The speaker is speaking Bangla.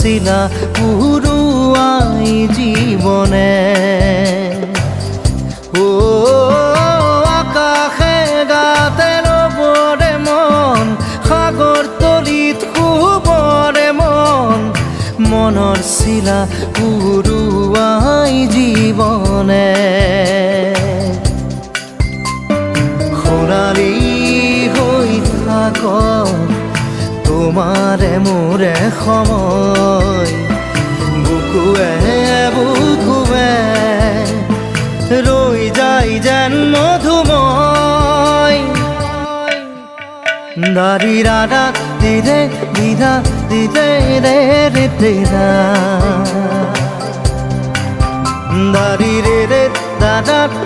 শিলা পুরুয়াই জীবনে ও আকাশে গাতে রবরে মন সাগর তলিত শুবরে মন মনৰ শিলা পুরুয়াই জীবনে সোণালী হৈ থাক তোমাৰে মোৰে সময় বুকুৱে বুকুৱে ৰৈ যায় যেন মধুময় দাৰি ৰাধা দিদে দিদা দিদে ৰে ৰে দিদা দাৰি ৰে ৰে দাদা